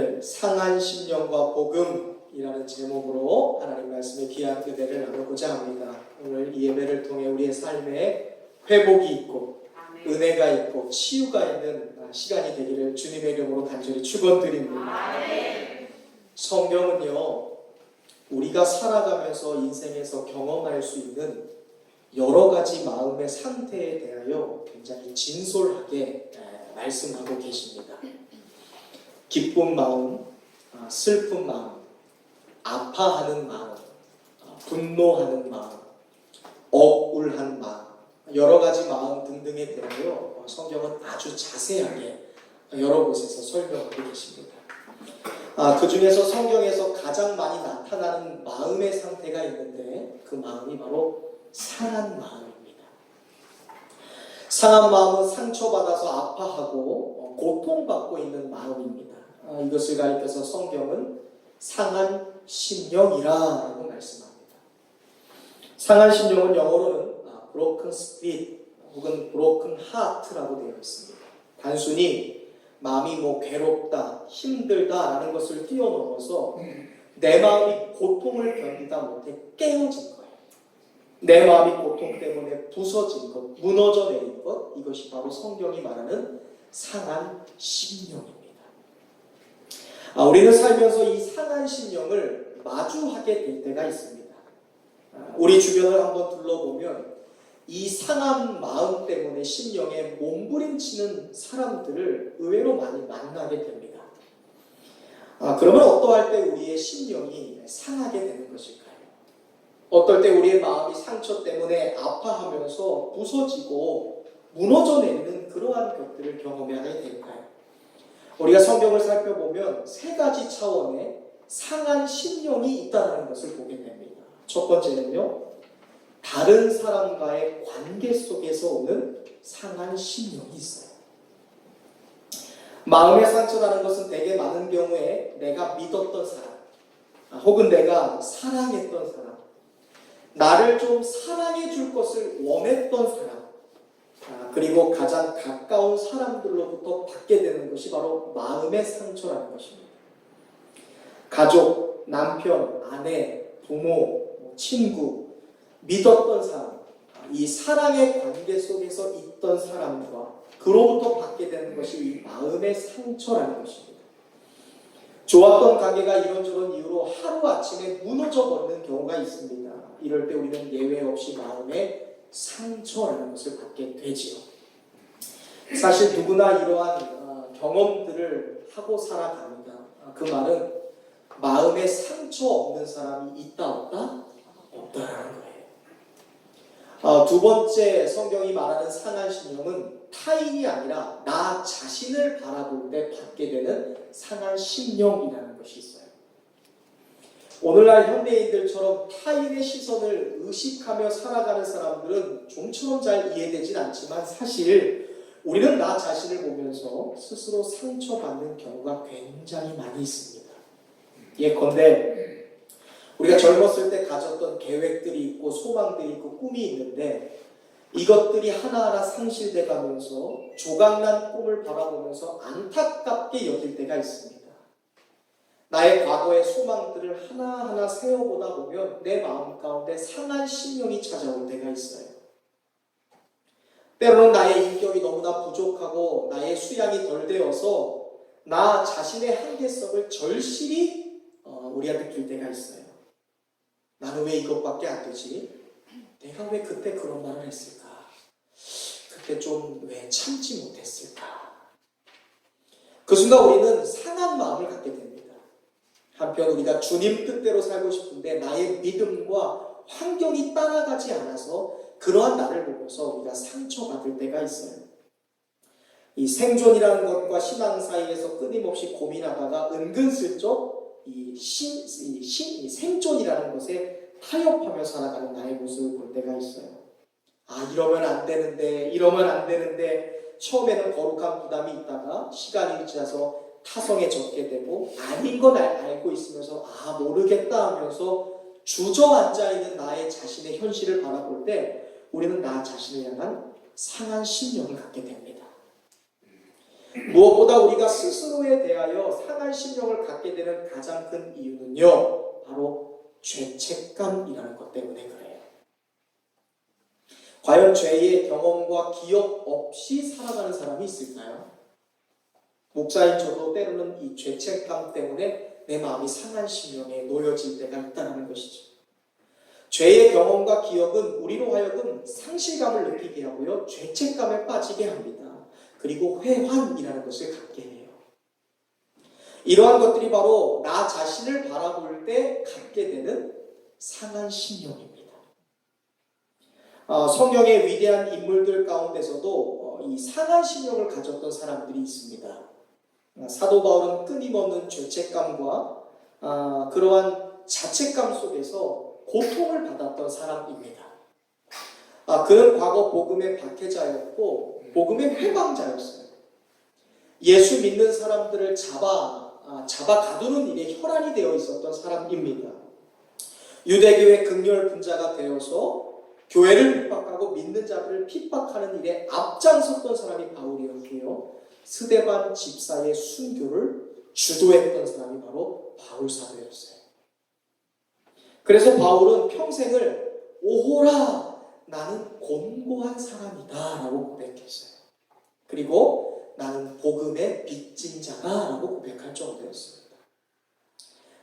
오늘 상한 심령과 복음이라는 제목으로 하나님 말씀의 귀한 은혜를 나누고자 합니다. 오늘 이 예배를 통해 우리의 삶에 회복이 있고 은혜가 있고 치유가 있는 시간이 되기를 주님의 이름으로 간절히 축원드립니다. 성경은요, 우리가 살아가면서 인생에서 경험할 수 있는 여러 가지 마음의 상태에 대하여 굉장히 진솔하게 말씀하고 계십니다. 기쁜 마음, 슬픈 마음, 아파하는 마음, 분노하는 마음, 억울한 마음, 여러 가지 마음 등등에 대하여 성경은 아주 자세하게 여러 곳에서 설명하고 계십니다. 그 중에서 성경에서 가장 많이 나타나는 마음의 상태가 있는데 그 마음이 바로 상한 마음입니다. 상한 마음은 상처받아서 아파하고 고통받고 있는 마음입니다. 이것을 가리켜서 성경은 상한 심령이라고 말씀합니다. 상한 심령은 영어로는 broken spirit 혹은 broken heart라고 되어 있습니다. 단순히 마음이 괴롭다, 힘들다라는 것을 뛰어넘어서 내 마음이 고통을 견디다 못해 깨어진 거예요. 내 마음이 고통 때문에 부서진 것, 무너져 내린 것, 이것이 바로 성경이 말하는 상한 심령입니다. 우리는 살면서 이 상한 심령을 마주하게 될 때가 있습니다. 우리 주변을 한번 둘러보면 이 상한 마음 때문에 심령에 몸부림치는 사람들을 의외로 많이 만나게 됩니다. 그러면 어떠할 때 우리의 심령이 상하게 되는 것일까요? 어떨 때 우리의 마음이 상처 때문에 아파하면서 부서지고 무너져 내리는 그러한 것들을 경험하게 될까요? 우리가 성경을 살펴보면 세 가지 차원의 상한 심령이 있다는 것을 보게 됩니다. 첫 번째는요, 다른 사람과의 관계 속에서 오는 상한 심령이 있어요. 마음의 상처라는 것은 대개 많은 경우에 내가 믿었던 사람, 혹은 내가 사랑했던 사람, 나를 좀 사랑해 줄 것을 원했던 사람, 그리고 가장 가까운 사람들로부터 받게 되는 것이 바로 마음의 상처라는 것입니다. 가족, 남편, 아내, 부모, 친구, 믿었던 사람, 이 사랑의 관계 속에서 있던 사람과 그로부터 받게 되는 것이 이 마음의 상처라는 것입니다. 좋았던 관계가 이런저런 이유로 하루아침에 무너져버리는 경우가 있습니다. 이럴 때 우리는 예외 없이 마음의 상처라는 것을 받게 되지요. 사실 누구나 이러한 경험들을 하고 살아갑니다. 그 말은 마음에 상처 없는 사람이 있다 없다? 없다라는 거예요. 두 번째 성경이 말하는 상한 심령은 타인이 아니라 나 자신을 바라볼 때 받게 되는 상한 심령이라는 것이 있어요. 오늘날 현대인들처럼 타인의 시선을 의식하며 살아가는 사람들은 좀처럼 잘 이해되진 않지만 사실 우리는 나 자신을 보면서 스스로 상처받는 경우가 굉장히 많이 있습니다. 예컨대 우리가 젊었을 때 가졌던 계획들이 있고 소망들이 있고 꿈이 있는데 이것들이 하나하나 상실돼 가면서 조각난 꿈을 바라보면서 안타깝게 여길 때가 있습니다. 나의 과거의 소망들을 하나하나 세워보다 보면 내 마음 가운데 상한 심령이 찾아올 때가 있어요. 때로는 나의 인격이 너무나 부족하고 나의 수양이 덜 되어서 나 자신의 한계성을 절실히 우리가 느낄 때가 있어요. 나는 왜 이것밖에 안 되지? 내가 왜 그때 그런 말을 했을까? 그때 좀 왜 참지 못했을까? 그 순간 우리는 상한 마음을 갖게 됩니다. 한편 우리가 주님 뜻대로 살고 싶은데 나의 믿음과 환경이 따라가지 않아서 그러한 나를 보면서 우리가 상처받을 때가 있어요. 이 생존이라는 것과 신앙 사이에서 끊임없이 고민하다가 은근슬쩍 이 생존이라는 것에 타협하며 살아가는 나의 모습을 볼 때가 있어요. 이러면 안 되는데 처음에는 거룩한 부담이 있다가 시간이 지나서 타성에 젖게 되고 아닌 건 알고 있으면서 모르겠다 하면서 주저앉아 있는 나의 자신의 현실을 바라볼 때 우리는 나 자신을 향한 상한 심령을 갖게 됩니다. 무엇보다 우리가 스스로에 대하여 상한 심령을 갖게 되는 가장 큰 이유는요, 바로 죄책감이라는 것 때문에 그래요. 과연 죄의 경험과 기억 없이 살아가는 사람이 있을까요? 목사인 저도 때로는 이 죄책감 때문에 내 마음이 상한 심령에 놓여질 때가 있다는 것이죠. 죄의 경험과 기억은 우리로 하여금 상실감을 느끼게 하고요, 죄책감에 빠지게 합니다. 그리고 회환이라는 것을 갖게 해요. 이러한 것들이 바로 나 자신을 바라볼 때 갖게 되는 상한 심령입니다. 성경의 위대한 인물들 가운데서도 이 상한 심령을 가졌던 사람들이 있습니다. 사도 바울은 끊임없는 죄책감과 그러한 자책감 속에서 고통을 받았던 사람입니다. 그는 과거 복음의 박해자였고 복음의 회방자였어요. 예수 믿는 사람들을 잡아 가두는 일에 혈안이 되어 있었던 사람입니다. 유대교의 극렬 분자가 되어서 교회를 핍박하고 믿는 자들을 핍박하는 일에 앞장섰던 사람이 바울이었고요, 스데반 집사의 순교를 주도했던 사람이 바로 바울 사도였어요. 그래서 바울은 평생을 오호라 나는 곤고한 사람이다 라고 고백했어요. 그리고 나는 복음의 빚진 자다 라고 고백할 정도였습니다.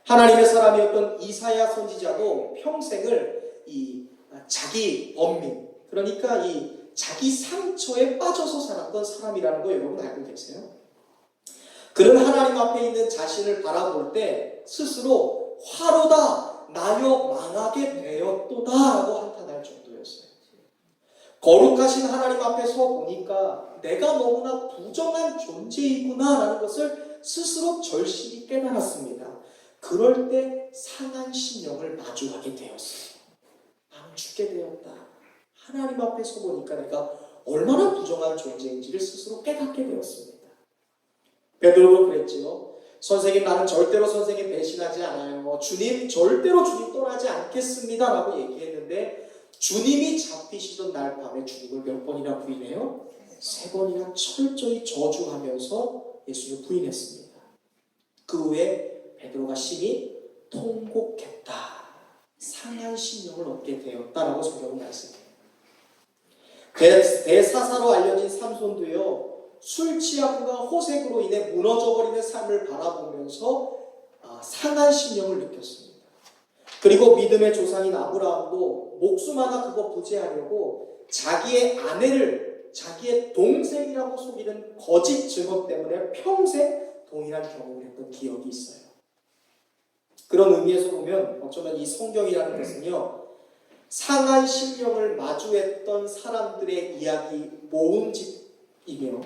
하나님의 사람이었던 이사야 선지자도 평생을 이 자기 번민, 그러니까 이 자기 상처에 빠져서 살았던 사람이라는 거 여러분 알고 계세요? 그는 하나님 앞에 있는 자신을 바라볼 때 스스로 화로다 나여 망하게 되었도다 라고 한탄할 정도였어요. 거룩하신 하나님 앞에 서 보니까 내가 너무나 부정한 존재이구나 라는 것을 스스로 절실히 깨달았습니다. 그럴 때 상한 심령을 마주하게 되었어요. 나는 죽게 되었다. 하나님 앞에 서 보니까 내가 얼마나 부정한 존재인지를 스스로 깨닫게 되었습니다. 베드로도 그랬지요. 선생님, 나는 절대로 선생님 배신하지 않아요. 주님, 절대로 주님 떠나지 않겠습니다 라고 얘기했는데 주님이 잡히시던 날 밤에 주님을 몇 번이나 부인해요? 3번이나 철저히 저주하면서 예수를 부인했습니다. 그 후에 베드로가 심히 통곡했다. 상한 심령을 얻게 되었다라고 성경은 말씀해요. 대사사로 알려진 삼손도요, 술 취함과 호색으로 인해 무너져버리는 삶을 바라보면서 상한 심령을 느꼈습니다. 그리고 믿음의 조상인 아브라함도 목숨 하나 그거 부재하려고 자기의 아내를 자기의 동생이라고 속이는 거짓 증언 때문에 평생 동일한 경험을 했던 기억이 있어요. 그런 의미에서 보면 어쩌면 이 성경이라는 것은요, 상한 심령을 마주했던 사람들의 이야기 모음집이며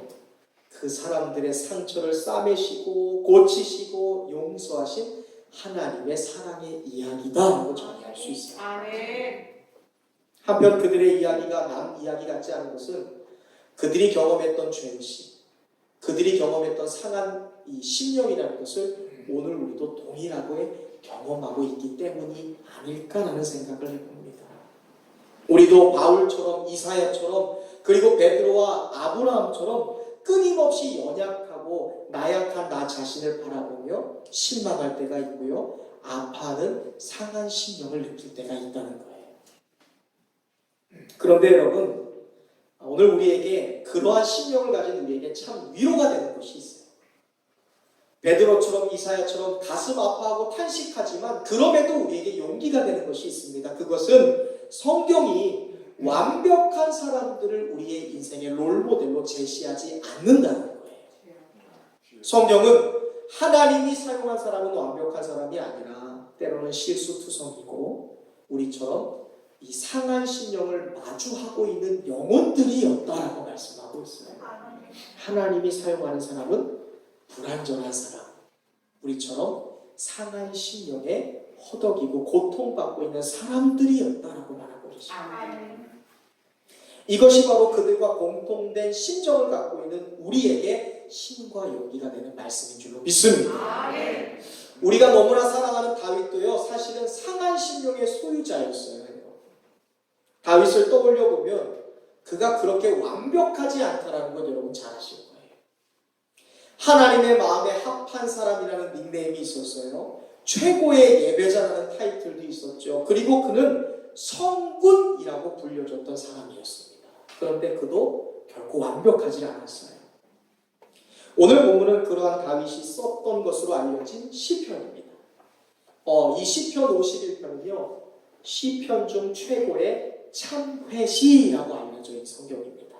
그 사람들의 상처를 싸매시고 고치시고 용서하신 하나님의 사랑의 이야기다라고 정의할 수 있어요. 한편 그들의 이야기가 남 이야기 같지 않은 것은 그들이 경험했던 죄의식, 그들이 경험했던 상한 이 심령이라는 것을 오늘 우리도 동일하게 경험하고 있기 때문이 아닐까라는 생각을 해봅니다. 우리도 바울처럼 이사야처럼 그리고 베드로와 아브라함처럼 끊임없이 연약하고 나약한 나 자신을 바라보며 실망할 때가 있고요, 아파하는 상한 심령을 느낄 때가 있다는 거예요. 그런데 여러분, 오늘 우리에게 그러한 심령을 가진 우리에게 참 위로가 되는 것이 있어요. 베드로처럼 이사야처럼 가슴 아파하고 탄식하지만 그럼에도 우리에게 용기가 되는 것이 있습니다. 그것은 성경이 완벽한 사람들을 우리의 인생의 롤모델로 제시하지 않는다는 거예요. 성경은 하나님이 사용한 사람은 완벽한 사람이 아니라 때로는 실수투성이고 우리처럼 이 상한 심령을 마주하고 있는 영혼들이었다라고 말씀하고 있어요. 하나님이 사용하는 사람은 불완전한 사람, 우리처럼 상한 심령에 허덕이고 고통받고 있는 사람들이었다라고 말하고 계십니다. 이것이 바로 그들과 공통된 심정을 갖고 있는 우리에게 힘과 용기가 되는 말씀인 줄로 믿습니다. 우리가 너무나 사랑하는 다윗도요, 사실은 상한 심령의 소유자였어요. 다윗을 떠올려 보면 그가 그렇게 완벽하지 않다라는 건 여러분 잘 아실 거예요. 하나님의 마음에 합한 사람이라는 닉네임이 있었어요. 최고의 예배자라는 타이틀도 있었죠. 그리고 그는 성군이라고 불려졌던 사람이었습니다. 그런데 그도 결코 완벽하지 않았어요. 오늘 본문은 그러한 다윗이 썼던 것으로 알려진 시편입니다. 이 시편 51편은요, 시편 중 최고의 참회시라고 알려져 있는 성경입니다.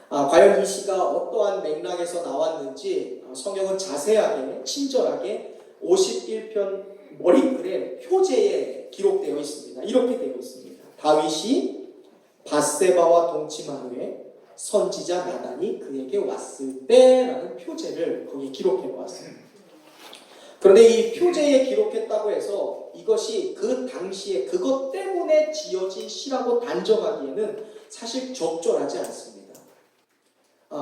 과연 이 시가 어떠한 맥락에서 나왔는지 성경은 자세하게 친절하게 51편 머리글에 표제에 기록되어 있습니다. 이렇게 되어 있습니다. 다윗이 밧세바와 동침한 후에 선지자 나단이 그에게 왔을 때라는 표제를 거기에 기록해 보았어요. 그런데 이 표제에 기록했다고 해서 이것이 그 당시에 그것 때문에 지어진 시라고 단정하기에는 사실 적절하지 않습니다.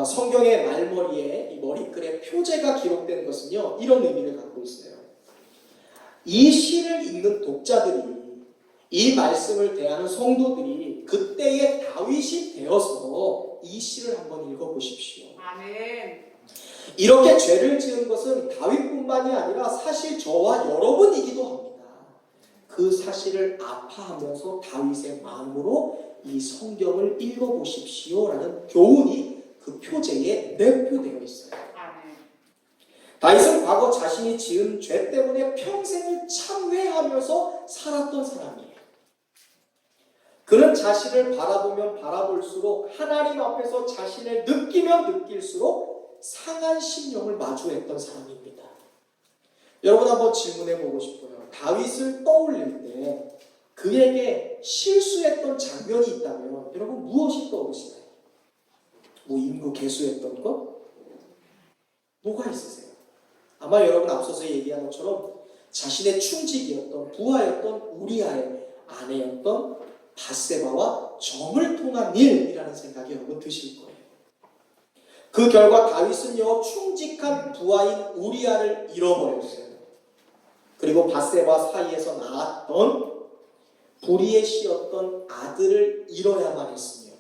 성경의 말머리에 이 머리글에 표제가 기록된 것은요, 이런 의미를 갖고 있어요. 이 시를 읽는 독자들이, 이 말씀을 대하는 성도들이 그때의 다윗이 되어서 이 시를 한번 읽어보십시오. 아멘. 이렇게 죄를 지은 것은 다윗뿐만이 아니라 사실 저와 여러분이기도 합니다. 그 사실을 아파하면서 다윗의 마음으로 이 성경을 읽어보십시오라는 교훈이 그 표제에 내표되어 있어요. 아멘. 다윗은 과거 자신이 지은 죄 때문에 평생을 참회하면서 살았던 사람이에요. 그는 자신을 바라보면 바라볼수록 하나님 앞에서 자신을 느끼면 느낄수록 상한 심령을 마주했던 사람입니다. 여러분 한번 질문해 보고 싶어요. 다윗을 떠올릴 때 그에게 실수했던 장면이 있다면 여러분 무엇이 떠오르시나요? 뭐 인구 개수했던 것? 뭐가 있으세요? 아마 여러분 앞서서 얘기한 것처럼 자신의 충직이었던 부하였던 우리아의 아내였던 밧세바와 정을 통한 일이라는 생각이 여러분 드실 거예요. 그 결과 다윗은요, 충직한 부하인 우리아를 잃어버렸어요. 그리고 밧세바 사이에서 낳았던 불의의 씨였던 아들을 잃어야만 했으며,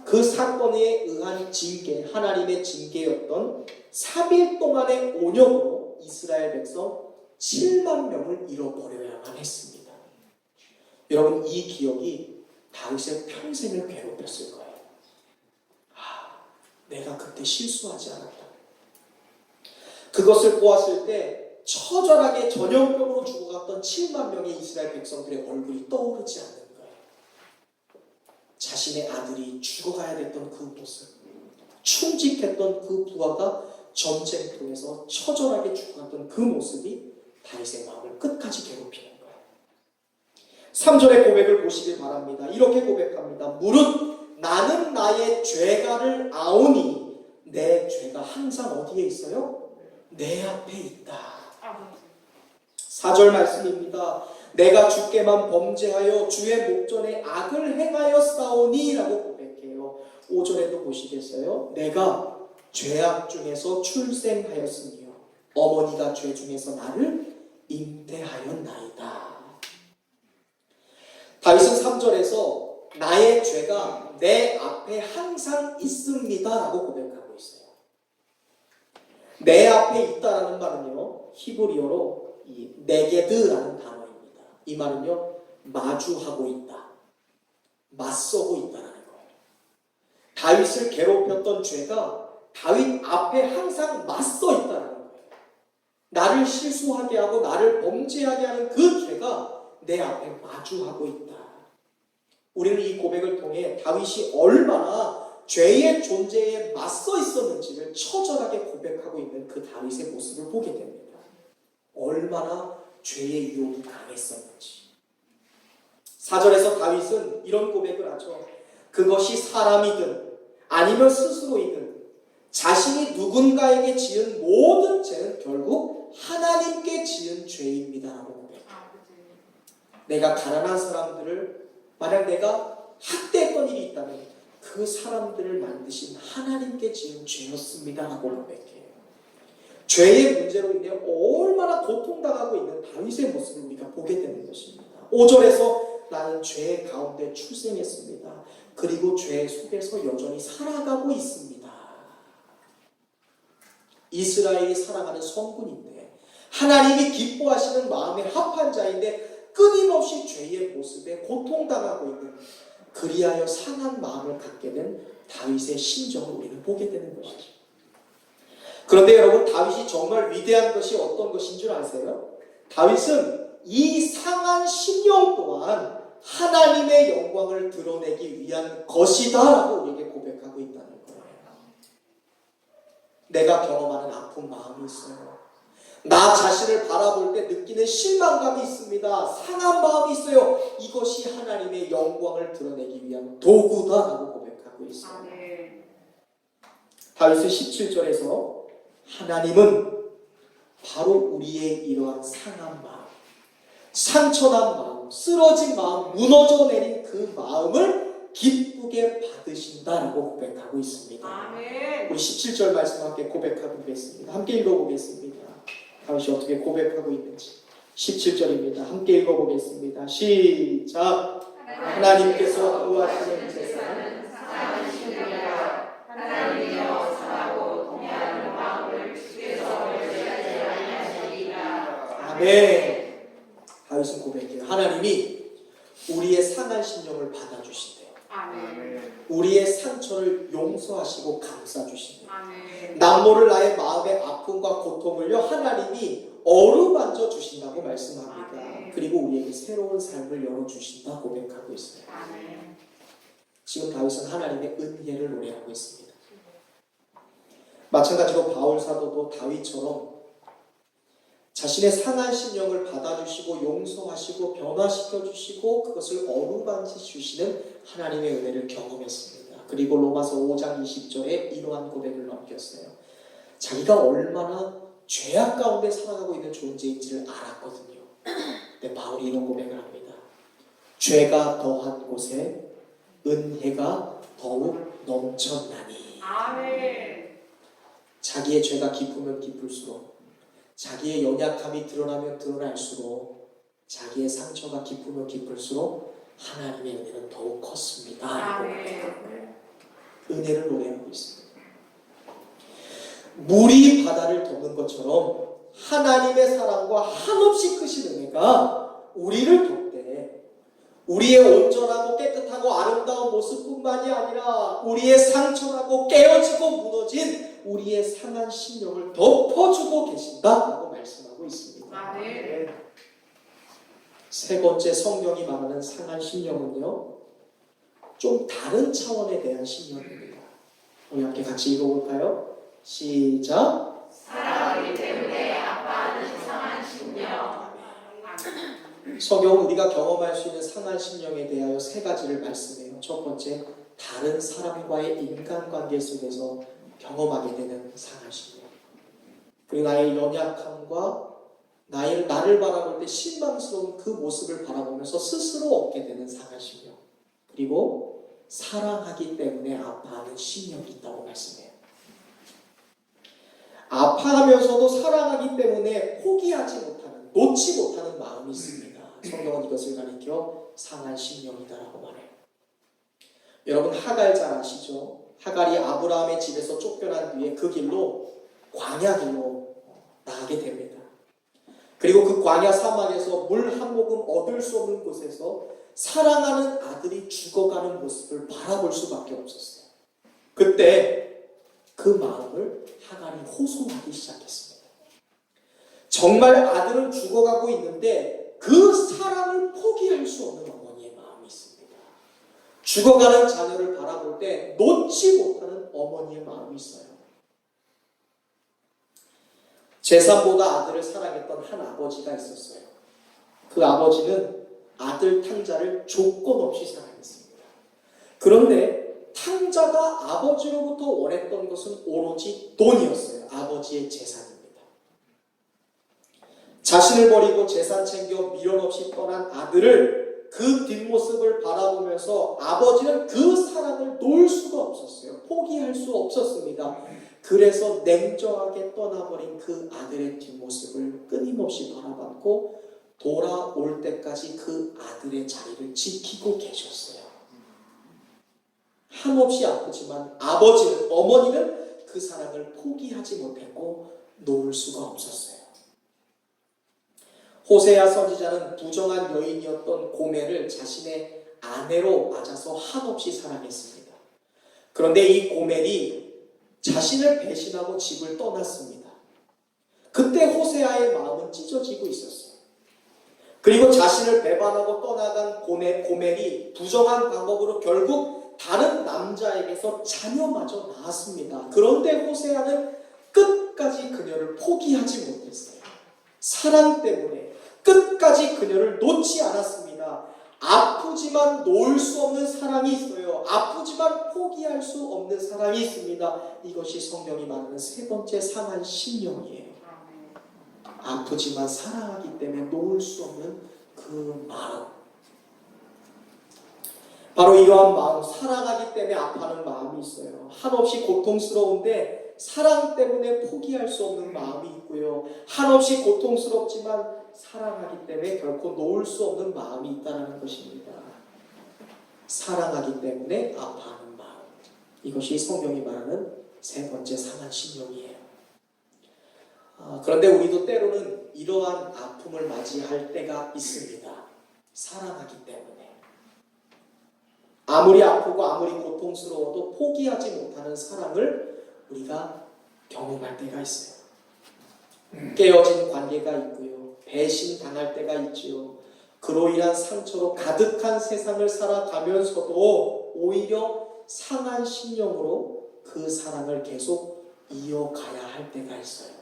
그 사건에 의한 징계, 하나님의 징계였던 3일 동안의 온역으로 이스라엘 백성 7만 명을 잃어버려야만 했습니다. 여러분, 이 기억이 다윗의 평생을 괴롭혔을 거예요. 내가 그때 실수하지 않았다. 그것을 보았을 때 처절하게 전염병으로 죽어갔던 7만 명의 이스라엘 백성들의 얼굴이 떠오르지 않는 거예요. 자신의 아들이 죽어가야 됐던 그 모습, 충직했던 그 부하가 전쟁통에서 처절하게 죽어갔던 그 모습이 다윗의 마음을 끝까지 괴롭히는 거예요. 3절의 고백을 보시길 바랍니다. 이렇게 고백합니다. 무릇 나는 나의 죄가를 아오니 내 죄가 항상 어디에 있어요? 내 앞에 있다. 4절 말씀입니다. 내가 주께만 범죄하여 주의 목전에 악을 행하여 싸우니 라고 고백해요. 5절에도 보시겠어요? 내가 죄악 중에서 출생하였으며 어머니가 죄 중에서 나를 잉태하였나이다. 다윗은 3절에서 나의 죄가 내 앞에 항상 있습니다 라고 고백하고 있어요. 내 앞에 있다라는 말은요, 히브리어로 이 네게드라는 단어입니다. 이 말은요, 마주하고 있다, 맞서고 있다라는 거예요. 다윗을 괴롭혔던 죄가 다윗 앞에 항상 맞서 있다라는 거예요. 나를 실수하게 하고 나를 범죄하게 하는 그 죄가 내 앞에 마주하고 있다. 우리는 이 고백을 통해 다윗이 얼마나 죄의 존재에 맞서 있었는지를 처절하게 고백하고 있는 그 다윗의 모습을 보게 됩니다. 얼마나 죄의 유혹이 강했었는지. 4절에서 다윗은 이런 고백을 하죠. 그것이 사람이든 아니면 스스로이든 자신이 누군가에게 지은 모든 죄는 결국 하나님께 지은 죄입니다라고 고백해요. 내가 가난한 사람들을, 만약 내가 학대했던 일이 있다면 그 사람들을 만드신 하나님께 지은 죄였습니다라고 고백해요. 죄의 문제로 인해 얼마나 고통당하고 있는 다윗의 모습을 우리가 보게 되는 것입니다. 5절에서 나는 죄 가운데 출생했습니다. 그리고 죄 속에서 여전히 살아가고 있습니다. 이스라엘이 사랑하는 성군인데 하나님이 기뻐하시는 마음에 합한 자인데 끊임없이 죄의 모습에 고통당하고 있는, 그리하여 상한 마음을 갖게 된 다윗의 심정을 우리는 보게 되는 것이죠. 그런데 여러분, 다윗이 정말 위대한 것이 어떤 것인 줄 아세요? 다윗은 이 상한 심령 또한 하나님의 영광을 드러내기 위한 것이다 라고 우리에게 고백하고 있다는 거예요. 내가 경험하는 아픈 마음이 있어요. 나 자신을 바라볼 때 느끼는 실망감이 있습니다. 상한 마음이 있어요. 이것이 하나님의 영광을 드러내기 위한 도구다라고 고백하고 있어요. 다윗은 17절에서 하나님은 바로 우리의 이러한 상한 마음, 상처난 마음, 쓰러진 마음, 무너져 내린 그 마음을 기쁘게 받으신다라고 고백하고 있습니다. 아멘. 우리 17절 말씀 함께 고백하겠습니다. 함께 읽어보겠습니다. 다윗이 어떻게 고백하고 있는지. 17절입니다. 함께 읽어보겠습니다. 시작. 하나님께서 구하시는 제사는 상한 심령이라 하나님이여 상하고 통해하는 마음을 주께서 멀리하지 아니하시리라. 아멘. 다윗은 고백해요. 하나님이 우리의 상한 심령을 받아주신대요. 아멘. 우리의 상처를 용서하시고 감싸주신대요. 아멘. 남모를 나의 마음의 아픔과 고통을요 하나님이 어루만져 주신다고 말씀합니다. 아멘. 그리고 우리에게 새로운 삶을 열어주신다 고백하고 있어요. 아멘. 지금 다윗은 하나님의 은혜를 노래하고 있습니다. 마찬가지로 바울 사도도 다윗처럼 자신의 상한 심령을 받아주시고 용서하시고 변화시켜 주시고 그것을 어루만져 주시는 하나님의 은혜를 경험했습니다. 그리고 로마서 5장 20절에 이러한 고백을 남겼어요. 자기가 얼마나 죄악 가운데 살아가고 있는 존재인지를 알았거든요. 근데 바울이 이런 고백을 합니다. 죄가 더한 곳에 은혜가 더욱 넘쳤나니. 아멘. 자기의 죄가 깊으면 깊을수록, 자기의 연약함이 드러나면 드러날수록, 자기의 상처가 깊으면 깊을수록 하나님의 은혜는 더욱 컸습니다. 아멘. 은혜를 노래하고 있습니다. 물이 바다를 덮는 것처럼 하나님의 사랑과 한없이 크신 은혜가 우리를 덮되 우리의 온전하고 깨끗하고 아름다운 모습뿐만이 아니라 우리의 상처나고 깨어지고 무너진 우리의 상한 심령을 덮어주고 계신다라고 말씀하고 있습니다. 아멘. 세 번째, 성경이 말하는 상한 심령은요, 좀 다른 차원에 대한 심령입니다. 우리 함께 같이 읽어볼까요? 시작. 사랑하기 때문에 아파하는 상한 심령. 성경은 우리가 경험할 수 있는 상한 심령에 대하여 세 가지를 말씀해요. 첫 번째, 다른 사람과의 인간관계 속에서 경험하게 되는 상한 심령. 그리고 나의 연약함과 나를 바라볼 때 실망스러운 그 모습을 바라보면서 스스로 얻게 되는 상한 심령. 그리고 사랑하기 때문에 아파하는 심령이 있다고 말씀해요. 아파하면서도 사랑하기 때문에 포기하지 못하는, 놓지 못하는 마음이 있습니다. 성경은 이것을 가리켜 상한 심령이다라고 말해요. 여러분, 하갈 잘 아시죠? 하갈이 아브라함의 집에서 쫓겨난 뒤에 그 길로 광야 길로 나가게 됩니다. 그리고 그 광야 사막에서 물 한 모금 얻을 수 없는 곳에서 사랑하는 아들이 죽어가는 모습을 바라볼 수밖에 없었어요. 그때 그 마음을 하갈이 호소하기 시작했습니다. 정말 아들은 죽어가고 있는데 그 사랑을 포기할 수 없는 어머니의 마음이 있습니다. 죽어가는 자녀를 바라볼 때 놓지 못하는 어머니의 마음이 있어요. 재산보다 아들을 사랑했던 한 아버지가 있었어요. 그 아버지는 아들 탕자를 조건 없이 사랑했습니다. 그런데 탕자가 아버지로부터 원했던 것은 오로지 돈이었어요. 아버지의 재산입니다. 자신을 버리고 재산 챙겨 미련 없이 떠난 아들을, 그 뒷모습을 바라보면서 아버지는 그 사랑을 놓을 수가 없었어요. 포기할 수 없었습니다. 그래서 냉정하게 떠나버린 그 아들의 뒷모습을 끊임없이 바라봤고 돌아올 때까지 그 아들의 자리를 지키고 계셨어요. 한없이 아프지만 어머니는 그 그 사랑을 포기하지 못했고 놓을 수가 없었어요. 호세아 선지자는 부정한 여인이었던 고멜을 자신의 아내로 맞아서 한없이 사랑했습니다. 그런데 이 고멜이 자신을 배신하고 집을 떠났습니다. 그때 호세아의 마음은 찢어지고 있었어요. 그리고 자신을 배반하고 떠나간 고멜이 부정한 방법으로 결국 다른 남자에게서 자녀마저 낳았습니다. 그런데 호세아는 끝까지 그녀를 포기하지 못했어요. 사랑 때문에 끝까지 그녀를 놓지 않았습니다. 아프지만 놓을 수 없는 사랑이 있어요. 아프지만 포기할 수 없는 사랑이 있습니다. 이것이 성경이 말하는 세 번째 상한 심령이에요. 아프지만 사랑하기 때문에 놓을 수 없는 그 마음. 바로 이러한 마음, 사랑하기 때문에 아파하는 마음이 있어요. 한없이 고통스러운데 사랑 때문에 포기할 수 없는 마음이 있고요. 한없이 고통스럽지만 사랑하기 때문에 결코 놓을 수 없는 마음이 있다는 것입니다. 사랑하기 때문에 아파하는 마음. 이것이 성경이 말하는 세 번째 상한 심령이에요. 그런데 우리도 때로는 이러한 아픔을 맞이할 때가 있습니다. 사랑하기 때문에. 아무리 아프고 아무리 고통스러워도 포기하지 못하는 사랑을 우리가 경험할 때가 있어요. 깨어진 관계가 있고요. 배신당할 때가 있지요. 그로 인한 상처로 가득한 세상을 살아가면서도 오히려 상한 심령으로 그 사랑을 계속 이어가야 할 때가 있어요.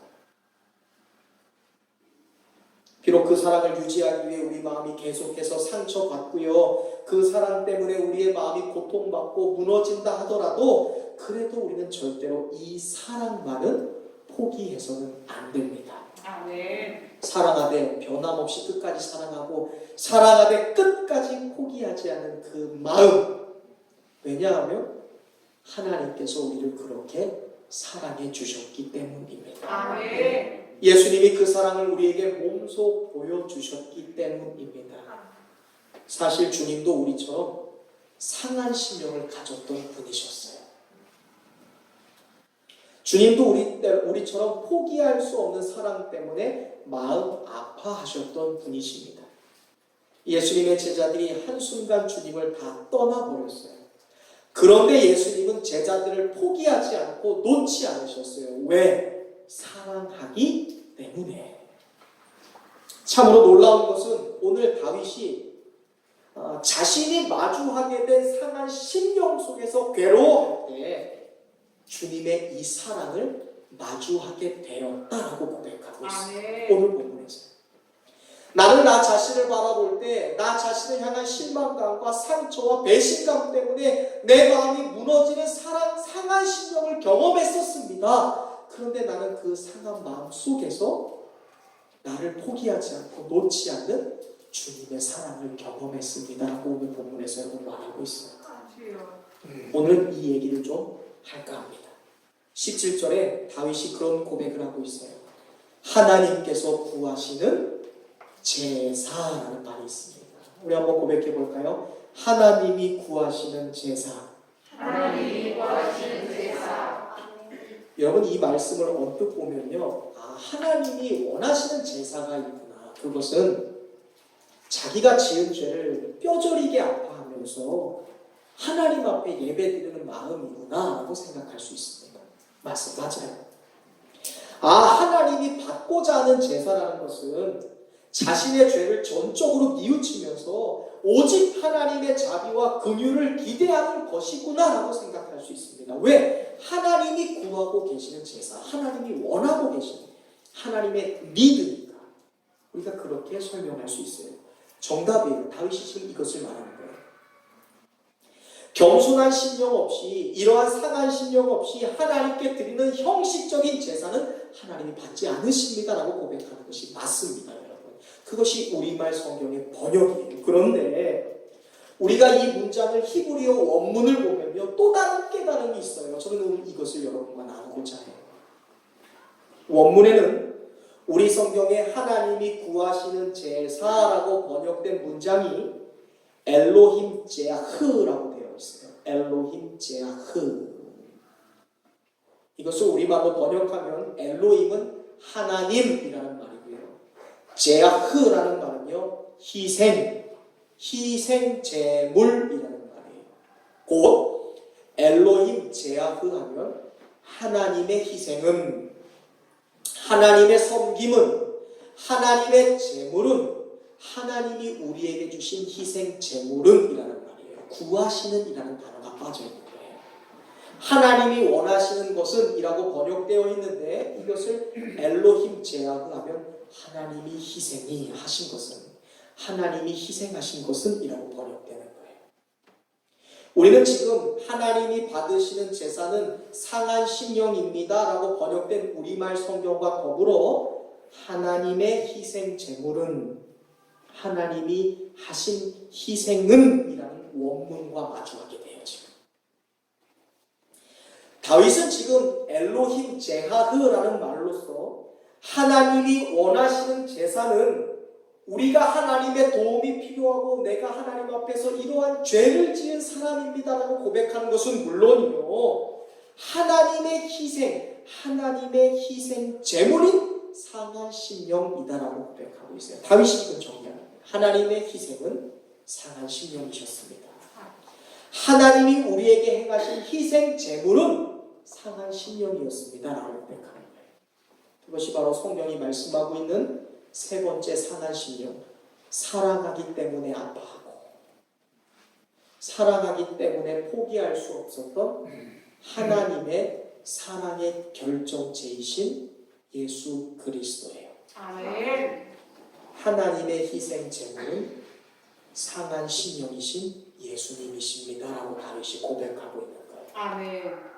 비록 그 사랑을 유지하기 위해 우리 마음이 계속해서 상처받고요. 그 사랑 때문에 우리의 마음이 고통받고 무너진다 하더라도 그래도 우리는 절대로 이 사랑만은 포기해서는 안 됩니다. 아멘. 사랑하되 변함없이 끝까지 사랑하고 사랑하되 끝까지 포기하지 않는 그 마음. 왜냐하면 하나님께서 우리를 그렇게 사랑해 주셨기 때문입니다. 아멘. 예수님이 그 사랑을 우리에게 몸소 보여주셨기 때문입니다. 사실 주님도 우리처럼 상한 심령을 가졌던 분이셨어요. 주님도 우리처럼 포기할 수 없는 사랑 때문에 마음 아파하셨던 분이십니다. 예수님의 제자들이 한순간 주님을 다 떠나버렸어요. 그런데 예수님은 제자들을 포기하지 않고 놓지 않으셨어요. 왜? 사랑하기 때문에. 참으로 놀라운 것은 오늘 다윗이 자신이 마주하게 된 상한 심령 속에서 괴로워할 때 주님의 이 사랑을 마주하게 되었다라고 고백하고 있어요. 아멘. 오늘 본문에서. 나는 나 자신을 바라볼 때 나 자신을 향한 실망감과 상처와 배신감 때문에 내 마음이 무너지는 상한 심령을 경험했었습니다. 그런데 나는 그 상한 마음 속에서 나를 포기하지 않고 놓지 않는 주님의 사랑을 경험했습니다. 라고 오늘 본문에서 여러분 말하고 있어요. 오늘 이 얘기를 좀 할까 합니다. 17절에 다윗이 그런 고백을 하고 있어요. 하나님께서 구하시는 제사라는 말이 있습니다. 우리 한번 고백해 볼까요? 하나님이 구하시는 제사. 하나님이 구하시는 제사. 여러분 이 말씀을 언뜻 보면요, 하나님이 원하시는 제사가 있구나. 그것은 자기가 지은 죄를 뼈저리게 아파하면서 하나님 앞에 예배드리는 마음이구나 라고 생각할 수 있습니다. 맞아요. 하나님이 받고자 하는 제사라는 것은 자신의 죄를 전적으로 뉘우치면서 오직 하나님의 자비와 긍휼을 기대하는 것이구나 라고 생각할 수 있습니다. 왜? 하나님이 구하고 계시는 제사, 하나님이 원하고 계시는 하나님의 믿으니까 우리가 그렇게 설명할 수 있어요. 정답이에요. 다윗이 지금 이것을 말하는 거예요. 겸손한 심령 없이, 이러한 상한 심령 없이 하나님께 드리는 형식적인 제사는 하나님이 받지 않으십니다 라고 고백하는 것이 맞습니다. 여러분, 그것이 우리말 성경의 번역이에요. 그런데 우리가 이 문장을 히브리어 원문을 보면요, 또 다른 깨달음이 있어요. 저는 오늘 이것을 여러분과 나누고자 해요. 원문에는 우리 성경에 하나님이 구하시는 제사라고 번역된 문장이 엘로힘 제아흐라고 되어 있어요. 엘로힘 제아흐. 이것을 우리말로 번역하면 엘로힘은 하나님이라는 말이고요. 제아흐라는 말은요, 희생제물이라는 말이에요. 곧 엘로힘 제아흐 하면 하나님의 희생은, 하나님의 섬김은, 하나님의 제물은, 하나님이 우리에게 주신 희생제물은 이라는 말이에요. 구하시는 이라는 단어가 빠져있는 거예요. 하나님이 원하시는 것은 이라고 번역되어 있는데, 이것을 엘로힘 제아흐 하면 하나님이 희생이 하신 것은, 하나님이 희생하신 것은 이라고 번역되는 거예요. 우리는 지금 하나님이 받으시는 제사는 상한 심령입니다 라고 번역된 우리말 성경과 더불어 하나님의 희생 제물은, 하나님이 하신 희생은 이라는 원문과 마주하게 돼요. 지금 다윗은 지금 엘로힘 제하흐라는 말로써 하나님이 원하시는 제사는 우리가 하나님의 도움이 필요하고 내가 하나님 앞에서 이러한 죄를 지은 사람입니다라고 고백하는 것은 물론이요, 하나님의 희생, 하나님의 희생 제물인 상한 심령이다라고 고백하고 있어요. 다윗이 지금 정리합니다. 하나님의 희생은 상한 심령이셨습니다. 하나님이 우리에게 행하신 희생 제물은 상한 심령이었습니다라고 고백하는 거예요. 그것이 바로 성경이 말씀하고 있는 세 번째 상한 심령, 사랑하기 때문에 아파하고 사랑하기 때문에 포기할 수 없었던 하나님의 사랑의 결정체이신 예수 그리스도예요. 아멘. 하나님의 희생 제물은 상한 심령이신 예수님이십니다라고 다윗이 고백하고 있는 거예요. 아멘.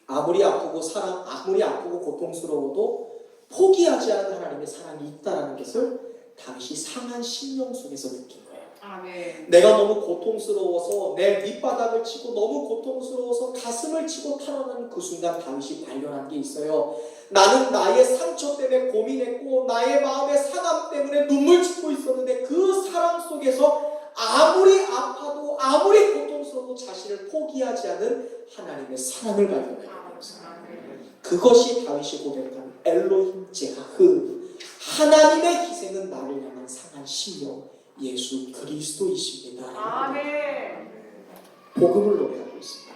아무리 아프고 고통스러워도 포기하지 않은 하나님의 사랑이 있다는 것을 다윗이 상한 심령 속에서 느낀 거예요. 아멘. 내가 너무 고통스러워서 내 밑바닥을 치고 너무 고통스러워서 가슴을 치고 탈환하는 그 순간 다윗이 발견한 게 있어요. 나는 나의 상처 때문에 고민했고 나의 마음의 상함 때문에 눈물 짓고 있었는데 그 사랑 속에서 아무리 아파도 아무리 고통스러워도 자신을 포기하지 않은 하나님의 사랑을 발견하게 되었어요. 그것이 다윗이 고백한 엘로힘 제하흐, 하나님의 희생은 나를 향한 상한 심령 예수 그리스도이십니다. 아멘. 복음을 노래하고 있습니다.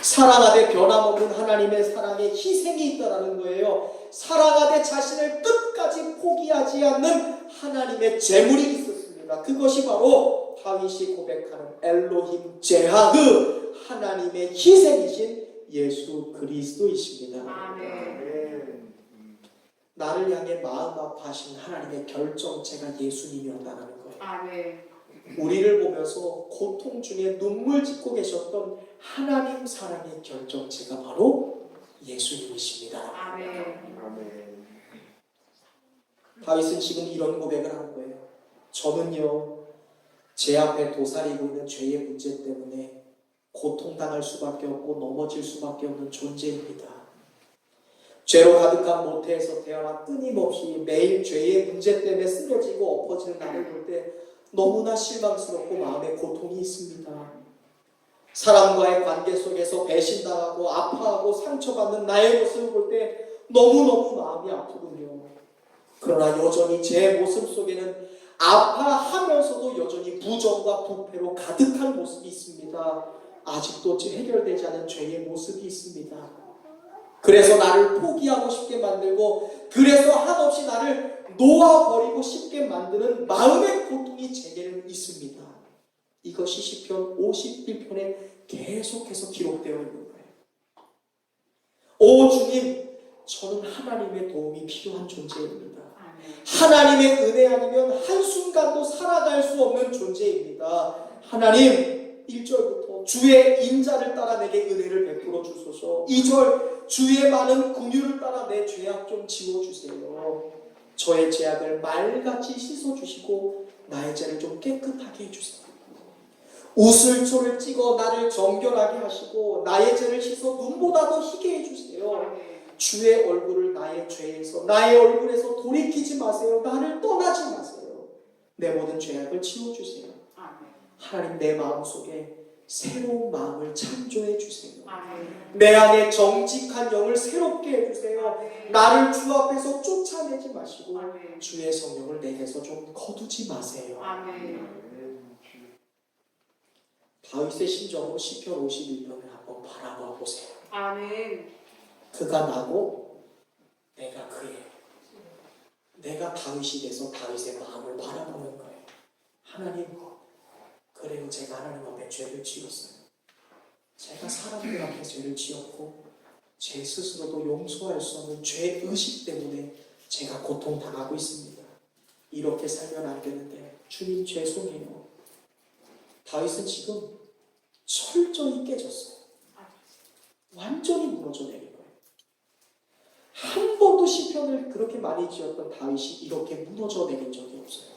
사랑하되 변함없는 하나님의 사랑에 희생이 있다라는 거예요. 사랑하되 자신을 끝까지 포기하지 않는 하나님의 제물이 있었습니다. 그것이 바로 다윗이 고백하는 엘로힘 제하흐, 하나님의 희생이신 예수 그리스도이십니다. 아멘. 나를 향해 마음 아파하신 하나님의 결정체가 예수님이었다는 거예요. 아멘. 우리를 보면서 고통 중에 눈물 짓고 계셨던 하나님 사랑의 결정체가 바로 예수님이십니다. 아멘. 다윗은 지금 이런 고백을 하는 거예요. 저는요, 제 앞에 도사리고 있는 죄의 문제 때문에 고통당할 수밖에 없고 넘어질 수밖에 없는 존재입니다. 죄로 가득한 모태에서 태어나 끊임없이 매일 죄의 문제 때문에 쓰러지고 엎어지는 나를 볼 때 너무나 실망스럽고 마음에 고통이 있습니다. 사람과의 관계 속에서 배신당하고 아파하고 상처받는 나의 모습을 볼 때 너무너무 마음이 아프군요. 그러나 여전히 제 모습 속에는 아파하면서도 여전히 부정과 부패로 가득한 모습이 있습니다. 아직도 해결되지 않은 죄의 모습이 있습니다. 그래서 나를 포기하고 싶게 만들고 그래서 한없이 나를 놓아버리고 싶게 만드는 마음의 고통이 제게는 있습니다. 이것이 시편 51편에 계속해서 기록되어 있는 거예요. 오 주님, 저는 하나님의 도움이 필요한 존재입니다. 하나님의 은혜 아니면 한순간도 살아갈 수 없는 존재입니다. 하나님, 1절부터 주의 인자를 따라 내게 은혜를 베풀어 주소서. 2절, 주의 많은 긍휼을 따라 내 죄악 좀 지워주세요. 저의 죄악을 말같이 씻어주시고 나의 죄를 좀 깨끗하게 해주세요. 우슬초를 찍어 나를 정결하게 하시고 나의 죄를 씻어 눈보다 더 희게 해주세요. 주의 얼굴을 나의 죄에서 나의 얼굴에서 돌이키지 마세요. 나를 떠나지 마세요. 내 모든 죄악을 지워주세요. 하나님, 내 마음속에 새로운 마음을 창조해 주세요. 아멘. 내 안에 정직한 영을 새롭게 해주세요. 아멘. 나를 주 앞에서 쫓아내지 마시고 아멘. 주의 성령을 내게서 좀 거두지 마세요. 아멘. 다윗의 심정으로 시편 51편을 한번 바라봐 보세요. 아멘. 그가 나고 내가 그의, 내가 다윗이 돼서 다윗의 마음을 바라보는 거예요. 하나님, 그래요. 제가 하나님 앞에 죄를 지었어요. 제가 사람들 앞에 죄를 지었고 제 스스로도 용서할 수 없는 죄의식 때문에 제가 고통당하고 있습니다. 이렇게 살면 안 되는데 주님 죄송해요. 다윗은 지금 철저히 깨졌어요. 완전히 무너져 내린 거예요. 한 번도 시편을 그렇게 많이 지었던 다윗이 이렇게 무너져 내린 적이 없어요.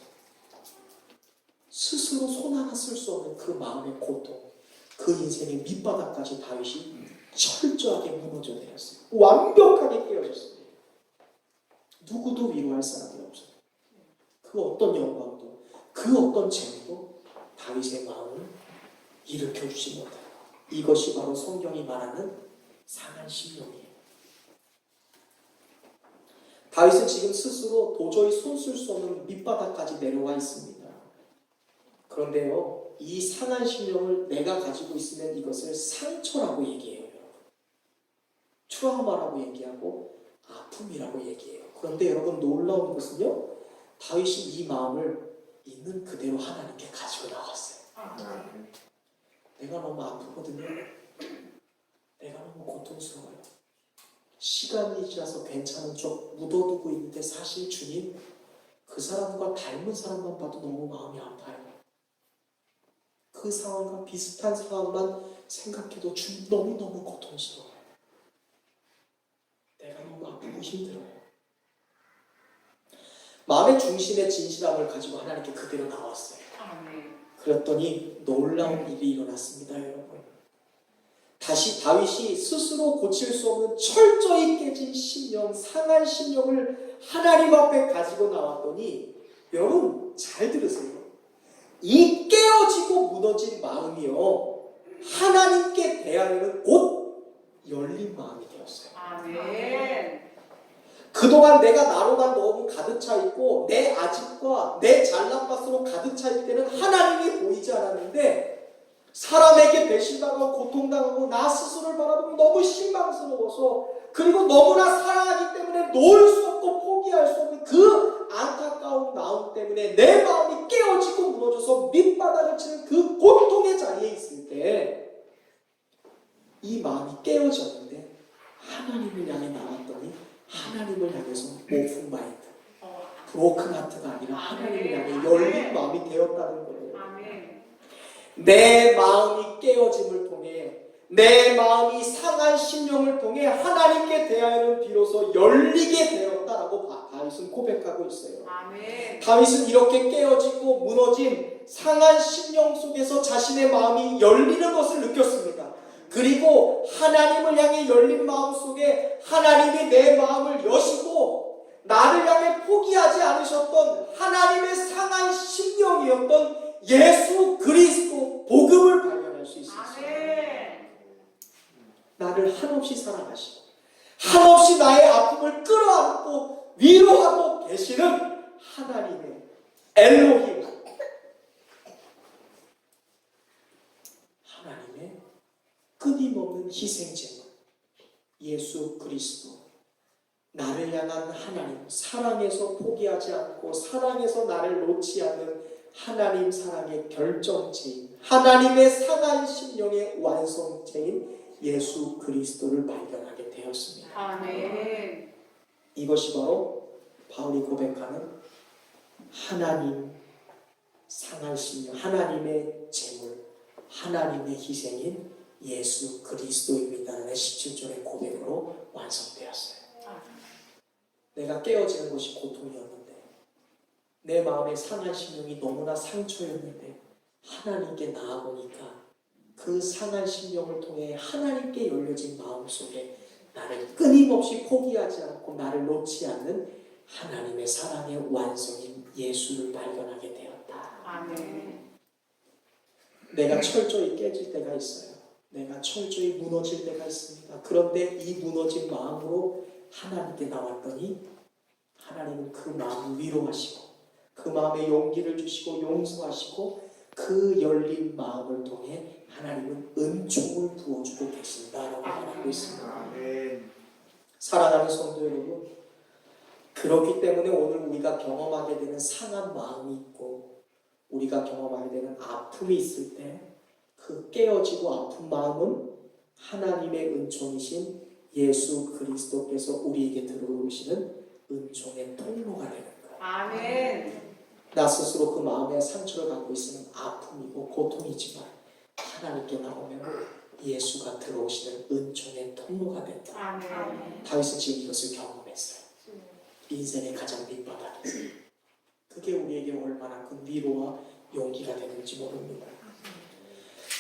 스스로 손 하나 쓸 수 없는 그 마음의 고통, 그 인생의 밑바닥까지 다윗이 철저하게 무너져 내렸어요. 완벽하게 깨어졌어요. 누구도 위로할 사람이 없어요. 그 어떤 영광도, 그 어떤 재능도 다윗의 마음을 일으켜주지 못해요. 이것이 바로 성경이 말하는 상한 심령이에요. 다윗은 지금 스스로 도저히 손 쓸 수 없는 밑바닥까지 내려와 있습니다. 그런데요, 이 상한 심령을 내가 가지고 있으면 이것을 상처라고 얘기해요. 트라우마라고 얘기하고 아픔이라고 얘기해요. 그런데 여러분, 놀라운 것은요, 다윗이 이 마음을 있는 그대로 하나님께 가지고 나왔어요. 내가 너무 아프거든요. 내가 너무 고통스러워요. 시간이 지나서 괜찮은 쪽 묻어두고 있는데 사실 주님, 그 사람과 닮은 사람만 봐도 너무 마음이 아파요. 그 상황과 비슷한 상황만 생각해도 주님 너무너무 고통스러워요. 내가 너무 아프고 힘들어요. 마음의 중심의 진실함을 가지고 하나님께 그대로 나왔어요. 그랬더니 놀라운 일이 일어났습니다, 여러분. 다시 다윗이 스스로 고칠 수 없는 철저히 깨진 심령, 상한 심령을 하나님 앞에 가지고 나왔더니, 여러분 잘 들으세요. 이 깨어지고 무너진 마음이요, 하나님께 대하여는 곧 열린 마음이 되었어요. 아멘. 그동안 내가 나로만 너무 가득 차 있고 내 아집과 내 잘난 것으로 가득 차 있을 때는 하나님이 보이지 않았는데, 사람에게 배신당하고 고통당하고 나 스스로를 바라보면 너무 실망스러워서, 그리고 너무나 사랑하기 때문에 놓을 수 없고 포기할 수 없는 그 안타까운 마음 때문에 내 마음이 깨어지고 무너져서 밑바닥을 치는 그 고통의 자리에 있을 때, 이 마음이 깨어졌는데 하나님을 향해 나왔더니 하나님을 향해서 오픈 마인드, 브로큰 하트가 아니라 하나님을 향해 열린 마음이 되었다는 거예요. 내 마음이 깨어짐을 통해, 내 마음이 상한 심령을 통해 하나님께 대하여는 비로소 열리게 되었다라고 다윗은 고백하고 있어요. 다윗은 이렇게 깨어지고 무너진 상한 심령 속에서 자신의 마음이 열리는 것을 느꼈습니다. 그리고 하나님을 향해 열린 마음 속에 하나님이 내 마음을 여시고 나를 향해 포기하지 않으셨던 하나님의 상한 심령이었던 예수 그리스도 복음을 발견할 수 있었어요. 나를 한없이 사랑하시고 한없이 나의 아픔을 끌어안고 위로하고 계시는 하나님의 엘로힘, 하나님의 끊임없는 희생제물 예수 그리스도, 나를 향한 하나님, 사랑에서 포기하지 않고 사랑에서 나를 놓지 않는 하나님 사랑의 결정체인, 하나님의 상한 심령의 완성체인 예수 그리스도를 발견하게 되었습니다. 아멘. 이것이 바로 바울이 고백하는 하나님 상한 심령, 하나님의 제물, 하나님의 희생인 예수 그리스도입니다라는 17절의 고백으로 완성되었어요. 내가 깨어지는 것이 고통이었는데, 내 마음의 상한 심령이 너무나 상처였는데 하나님께 나아보니까 그 상한 심령을 통해 하나님께 열려진 마음 속에 나를 끊임없이 포기하지 않고 나를 놓지 않는 하나님의 사랑의 완성인 예수를 발견하게 되었다. 아멘. 내가 철저히 깨질 때가 있어요. 내가 철저히 무너질 때가 있습니다. 그런데 이 무너진 마음으로 하나님께 나왔더니 하나님은 그 마음을 위로하시고 그 마음에 용기를 주시고 용서하시고 그 열린 마음을 통해 하나님은 은총을 부어주고 계신다라고 말하고 있습니다. 사랑하는 성도 여러분, 그렇기 때문에 오늘 우리가 경험하게 되는 상한 마음이 있고 우리가 경험하게 되는 아픔이 있을 때 그 깨어지고 아픈 마음은 하나님의 은총이신 예수 그리스도께서 우리에게 들어오시는 은총의 통로가 되는 거예요. 아멘. 나 스스로 그 마음의 상처를 갖고 있으면 아픔이고 고통이지만 하나님께 나오면 예수가 들어오시는 은총의 통로가 된다. 아멘. 다윗은 지금 이것을 경험했어요. 인생의 가장 밑바닥에서. 그게 우리에게 얼마나 큰 위로와 용기가 되는지 모릅니다.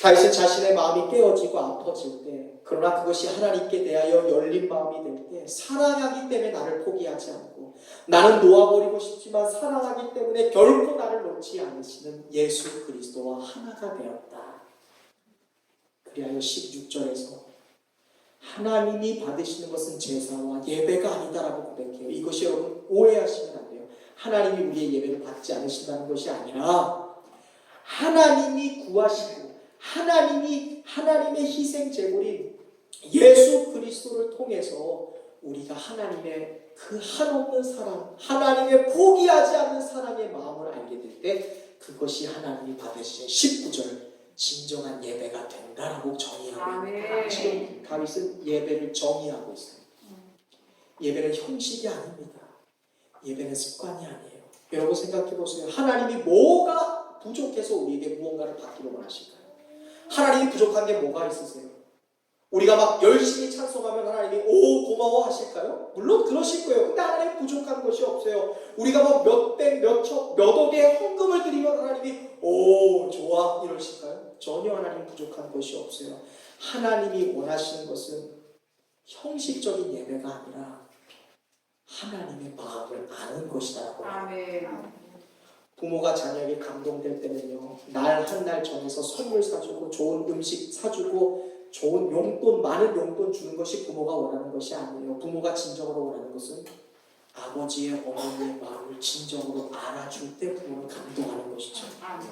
다윗은 자신의 마음이 깨어지고 아파질 때, 그러나 그것이 하나님께 대하여 열린 마음이 될 때 사랑하기 때문에 나를 포기하지 않고 나는 놓아버리고 싶지만 사랑하기 때문에 결코 나를 놓지 않으시는 예수 그리스도와 하나가 되었다. 그리하여 16절에서 하나님이 받으시는 것은 제사와 예배가 아니다라고 고백해요. 이것이 여러분 오해하시면 안 돼요. 하나님이 우리의 예배를 받지 않으신다는 것이 아니라 하나님이 구하시고 하나님의 희생 제물인 예수 그리스도를 통해서 우리가 하나님의 그 한없는 사랑, 하나님의 포기하지 않는 사랑의 마음을 알게 될 때 그것이 하나님이 받으시는 19절 진정한 예배가 된다라고 정의하고 있습니다. 지금 다윗은 예배를 정의하고 있습니다. 예배는 형식이 아닙니다. 예배는 습관이 아니에요. 여러분 생각해 보세요. 하나님이 뭐가 부족해서 우리에게 무언가를 받기로 원하실까요? 하나님이 부족한 게 뭐가 있으세요? 우리가 막 열심히 찬송하면 하나님이 오 고마워 하실까요? 물론 그러실 거예요. 근데 하나님 부족한 것이 없어요. 우리가 막 몇백, 몇천, 몇 억의 헌금을 드리면 하나님이 오 좋아 이러실까요? 전혀 하나님 부족한 것이 없어요. 하나님이 원하시는 것은 형식적인 예배가 아니라 하나님의 마음을 아는 것이다라고. 아멘. 부모가 자녀에게 감동될 때는요, 날 한 날 정해서 선물 사주고 좋은 음식 사주고 좋은 용돈, 많은 용돈 주는 것이 부모가 원하는 것이 아니에요. 부모가 진정으로 원하는 것은 아버지의 어머니의 마음을 진정으로 알아줄 때 부모는 감동하는 것이죠. 아멘.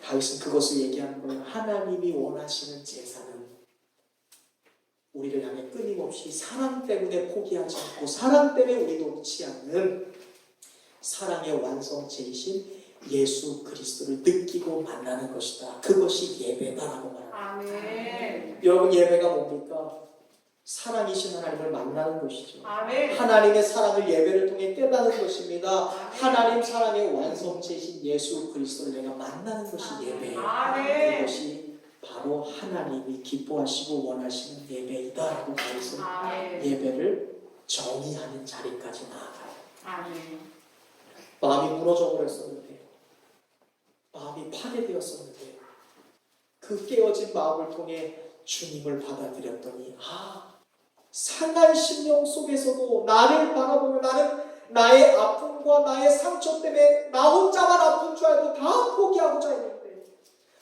다윗은 그것을 얘기하는 거예요. 하나님이 원하시는 제사는 우리를 향해 끊임없이 사랑 때문에 포기하지 않고 사랑 때문에 우리 놓지 않는 사랑의 완성체이신 예수 그리스도를 느끼고 만나는 것이다. 그것이 예배다라고 말합니다. 아멘. 여러분 예배가 뭡니까? 사랑이신 하나님을 만나는 것이죠. 아멘. 하나님의 사랑을 예배를 통해 깨닫는 것입니다. 하나님 사랑의 완성체이신 예수 그리스도를 내가 만나는 것이 예배예요. 아멘. 그것이 바로 하나님이 기뻐하시고 원하시는 예배이다라고 다윗은 예배를 정의하는 자리까지 나아가요. 아멘. 마음이 무너져 버렸었는데, 마음이 파괴되었었는데 그 깨어진 마음을 통해 주님을 받아들였더니 상한 심령 속에서도 나를 바라보며 나는 나의 아픔과 나의 상처 때문에 나 혼자만 아픈 줄 알고 다 포기하고자 했는데,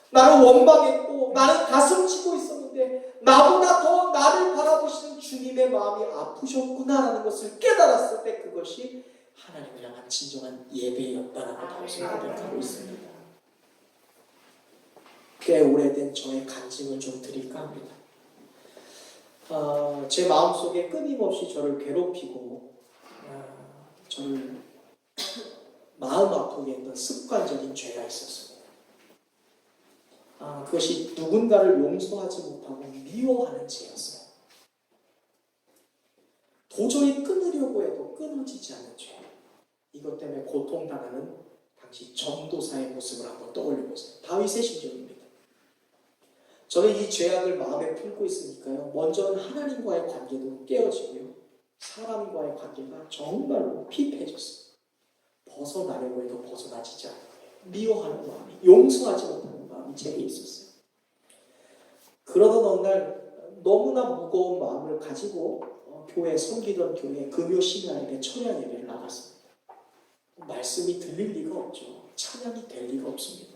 나는 원망했고 나는 가슴 치고 있었는데 나보다 더 나를 바라보시는 주님의 마음이 아프셨구나라는 것을 깨달았을 때 그것이 하나님을 향한 진정한 예배였다라고 다윗은 고백하고 있습니다. 꽤 오래된 저의 간증을 좀 드릴까 합니다. 제 마음속에 끊임없이 저를 괴롭히고 저를 마음 아프게 했던 습관적인 죄가 있었습니다. 그것이 누군가를 용서하지 못하고 미워하는 죄였어요. 도저히 끊으려고 해도 끊어지지 않는 죄. 이것 때문에 고통당하는 당시 전도사의 모습을 한번 떠올려보세요. 다윗의 심정입니다. 저는 이 죄악을 마음에 품고 있으니까요, 먼저는 하나님과의 관계도 깨어지고요, 사람과의 관계가 정말로 피폐해졌어요. 벗어나려고 해도 벗어나지지 않는 거예요. 미워하는 마음이, 용서하지 못하는 마음이 제게 있었어요. 그러던 어느 날 너무나 무거운 마음을 가지고 교회, 섬기던 교회 금요 심야예배, 철야 예배를 나갔습니다. 말씀이 들릴 리가 없죠. 찬양이 될 리가 없습니다.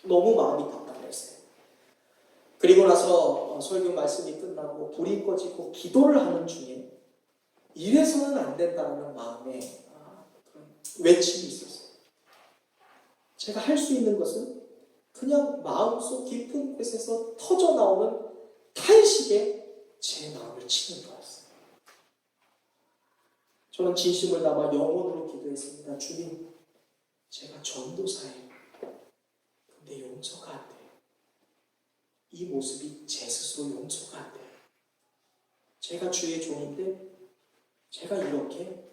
너무 마음이 답답했어요. 그리고 나서 설교 말씀이 끝나고 불이 꺼지고 기도를 하는 중에 이래서는 안 된다는 마음에 그런 외침이 있었어요. 제가 할 수 있는 것은 그냥 마음속 깊은 곳에서 터져 나오는 탄식에 제 마음을 치는 거였어요. 저는 진심을 담아 영혼으로 기도했습니다. 주님, 제가 전도사예요. 근데 용서가 안 돼요. 이 모습이 제 스스로 용서가 안 돼요. 제가 주의 종인데 제가 이렇게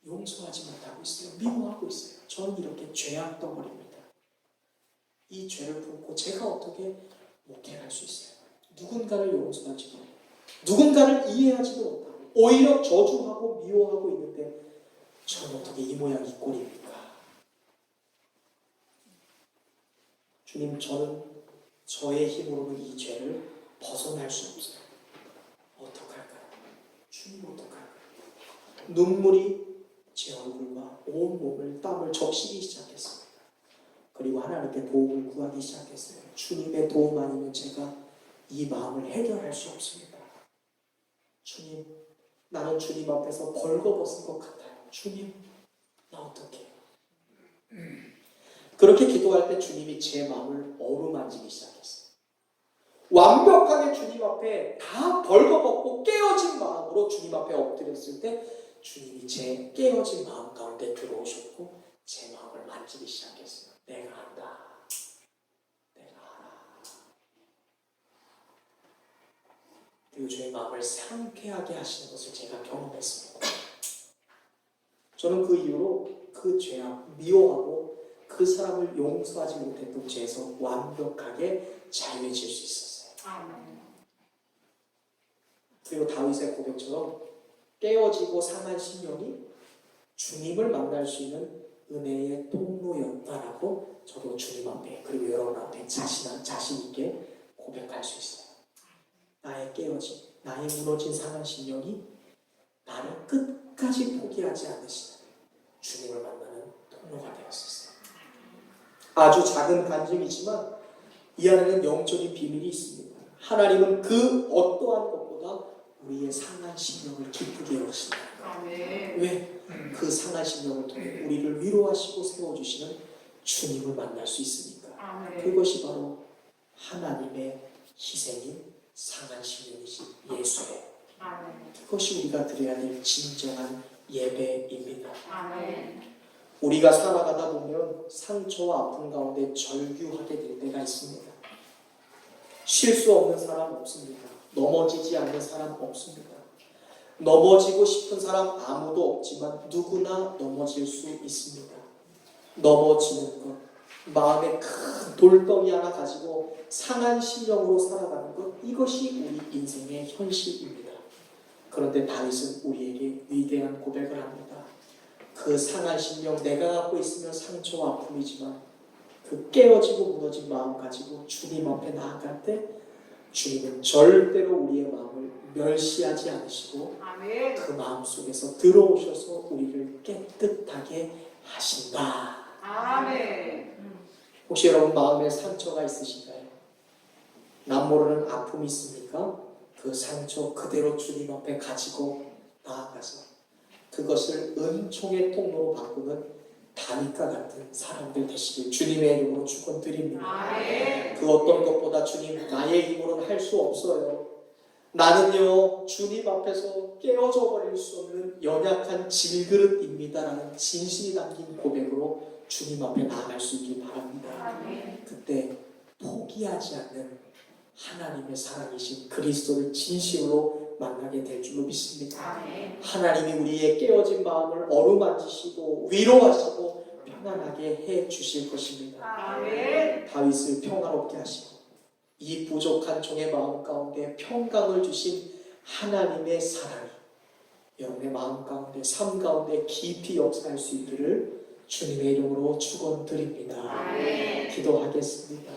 용서하지 못하고 있어요. 미워하고 있어요. 저는 이렇게 죄악 덩어리입니다. 이 죄를 품고 제가 어떻게 목회할 수 있어요? 누군가를 용서하지도 못하고 누군가를 이해하지도 못하고 오히려 저주하고 미워하고 있는데 저는 어떻게 이 모양 이 꼴입니까? 주님, 저는 저의 힘으로는 이 죄를 벗어날 수 없어요. 어떡할까요? 주님, 어떡할까요? 눈물이 제 얼굴과 온 몸을 땀을 적시기 시작했습니다. 그리고 하나님께 도움을 구하기 시작했어요. 주님의 도움 아니면 제가 이 마음을 해결할 수 없습니다. 주님, 나는 주님 앞에서 벌거벗은 것 같아요. 주님, 나 어떡해? 그렇게 기도할 때 주님이 제 마음을 어루만지기 시작했어요. 완벽하게 주님 앞에 다 벌거벗고 깨어진 마음으로 주님 앞에 엎드렸을 때 주님이 제 깨어진 마음 가운데 들어오셨고 제 마음을 만지기 시작했어요. 내가 한다. 내가 알아. 그리고 저의 마음을 상쾌하게 하시는 것을 제가 경험했습니다. 저는 그 이후로 그 죄악, 미워하고 그 사람을 용서하지 못했던 죄에서 완벽하게 자유해질 수 있었어요. 그리고 다윗의 고백처럼 깨어지고 상한 심령이 주님을 만날 수 있는 은혜의 통로였다라고 저도 주님 앞에 그리고 여러분 앞에 자신 있게 고백할 수 있어요. 나의 깨어진, 나의 무너진 상한 심령이 나를 끝까지 포기하지 않으시는 주님을 만나는 통로가 되었었어요. 아주 작은 간증이지만 이 안에는 영적인 비밀이 있습니다. 하나님은 그 어떠한 것보다 우리의 상한 심령을 기쁘게 여기신다. 왜? 그 상한 심령을 통해 우리를 위로하시고 세워주시는 주님을 만날 수 있으니까. 그것이 바로 하나님의 희생인 상한 심령이신 예수예요. 그것이 우리가 드려야 될 진정한 예배입니다. 우리가 살아가다 보면 상처와 아픔 가운데 절규하게 될 때가 있습니다. 실수 없는 사람 없습니다. 넘어지지 않는 사람 없습니다. 넘어지고 싶은 사람 아무도 없지만 누구나 넘어질 수 있습니다. 넘어지는 것, 마음에 큰 돌덩이 하나 가지고 상한 심령으로 살아가는 것, 이것이 우리 인생의 현실입니다. 그런데 다윗은 우리에게 위대한 고백을 합니다. 그 상한 심령, 내가 갖고 있으면 상처와 아픔이지만 그 깨어지고 무너진 마음 가지고 주님 앞에 나아갈 때 주님은 절대로 우리의 마음을 멸시하지 않으시고 그 마음 속에서 들어오셔서 우리를 깨끗하게 하신다. 혹시 여러분 마음에 상처가 있으신가요? 남 모르는 아픔이 있습니까? 그 상처 그대로 주님 앞에 가지고 나아가서 그것을 은총의 통로로 바꾸는 다윗과 같은 사람들 되시길 주님의 이름으로 축원드립니다. 그 어떤 것보다 주님, 나의 힘으로는 할 수 없어요. 나는요 주님 앞에서 깨어져 버릴 수 없는 연약한 질그릇입니다라는 진실이 담긴 고백으로 주님 앞에 나아갈 수 있길 바랍니다. 그때 포기하지 않는 하나님의 사랑이신 그리스도를 진심으로 만나게 될 줄로 믿습니다. 하나님이 우리의 깨어진 마음을 어루만지시고 위로하시고 편안하게 해 주실 것입니다. 다윗을 평화롭게 하시고 이 부족한 종의 마음 가운데 평강을 주신 하나님의 사랑이 여러분의 마음 가운데, 삶 가운데 깊이 역사할 수 있기를 주님의 이름으로 축원드립니다. 기도하겠습니다.